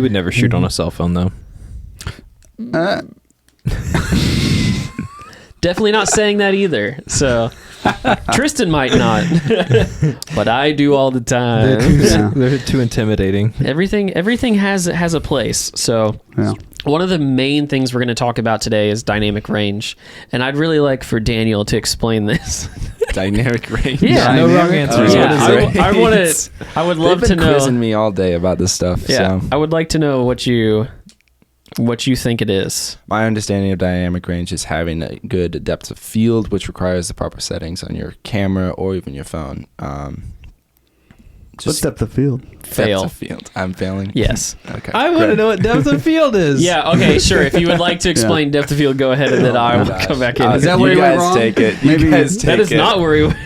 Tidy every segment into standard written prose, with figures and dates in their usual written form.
You would never shoot on a cell phone, though. Definitely not saying that either. So Tristan might not, but I do all the time. They're too intimidating. Everything has a place. So one of the main things we're going to talk about today is dynamic range, and I'd really like for Daniel to explain this. Dynamic range. Yeah, no wrong answers. I would love to know. They've been quizzing me all day about this stuff. Yeah, so. I would like to know what you think it is. My understanding of dynamic range is having a good depth of field, which requires the proper settings on your camera or even your phone. What's depth of field? Fail. Depth of field. I'm failing? Yes. Okay. I want to know what depth of field is. Yeah, okay, sure. If you would like to explain depth of field, go ahead, and then I will come back in. Is that where you went wrong? Take it. Maybe you guys take that is it. not where we went.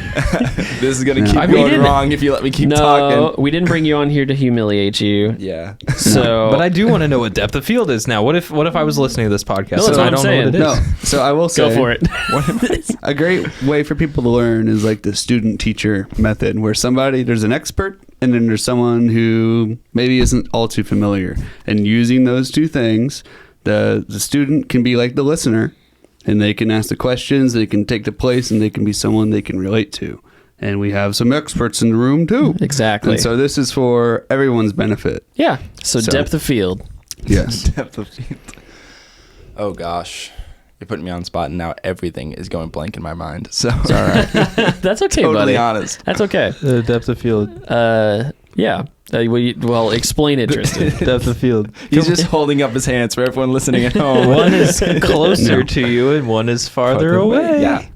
This is going to keep going wrong if you let me keep talking. No, we didn't bring you on here to humiliate you. Yeah. So, But I do want to know what depth of field is now. What if I was listening to this podcast No, that's and what I I'm don't saying. know what it is? No. So I will say, go for it. a great way for people to learn is like the student-teacher method, where there's an expert and then there's someone who maybe isn't all too familiar. And using those two things, the student can be like the listener, and they can ask the questions, they can take the place, and they can be someone they can relate to. And we have some experts in the room too. Exactly. And so this is for everyone's benefit. Yeah. So depth of field. Yes. Depth of field. Oh, gosh. You're putting me on the spot, and now everything is going blank in my mind. So it's all right. That's okay, totally buddy. honest. That's okay. The depth of field. Yeah. Well, explain it, Tristan. Depth of field. He's just holding up his hands for everyone listening at home. One is closer to you and one is farther away. Yeah.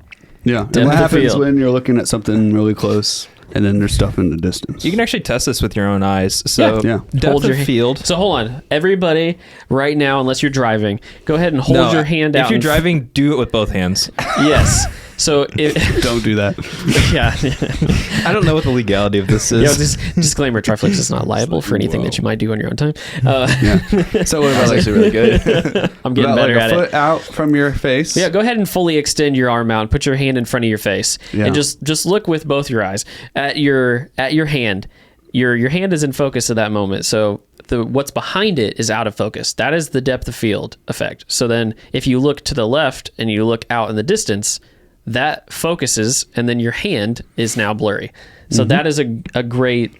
Yeah. Depth And what of happens field. when you're looking at something really close and then there's stuff in the distance? You can actually test this with your own eyes. So Yeah. depth Hold your of hand- field. So hold on, everybody, right now, unless you're driving, go ahead and hold your hand out. If you're and- driving, do it with both hands. Yes. So Don't do that. yeah. I don't know what the legality of this is. Yeah, just disclaimer: TRIFLIX is not liable for anything that you might do on your own time. Yeah. So what about That's actually really good. I'm getting about better like at a it. foot out from your face? Yeah, go ahead and fully extend your arm out and put your hand in front of your face, Yeah. and just look with both your eyes at your hand. Your hand is in focus at that moment, so what's behind it is out of focus. That is the depth of field effect. So then, if you look to the left and you look out in the distance, that focuses, and then your hand is now blurry. So that is a great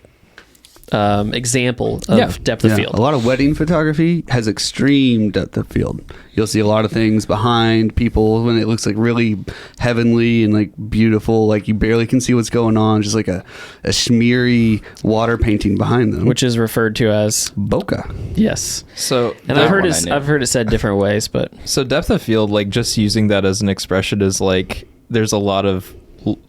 example of depth of field. A lot of wedding photography has extreme depth of field. You'll see a lot of things behind people when it looks like really heavenly and like beautiful, like you barely can see what's going on, just like a smeary water painting behind them. Which is referred to as bokeh. yes. So And I've heard it said different ways, but So depth of field, like just using that as an expression is like there's a lot of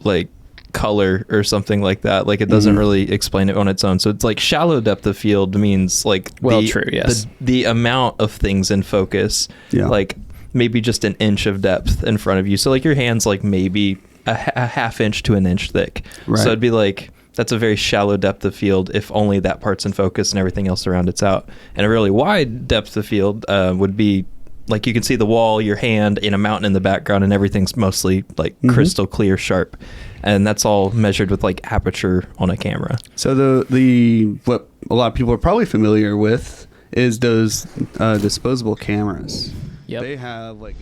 like color or something like that. Like it doesn't really explain it on its own. So it's like shallow depth of field means like true, yes. the amount of things in focus. Yeah. Like maybe just an inch of depth in front of you. So like your hand's like maybe a half inch to an inch thick. Right. So it'd be like that's a very shallow depth of field if only that part's in focus and everything else around it's out. And a really wide depth of field would be like you can see the wall, your hand, in a mountain in the background, and everything's mostly like crystal clear, sharp, and that's all measured with like aperture on a camera. So the what a lot of people are probably familiar with is those disposable cameras. Yep. They have like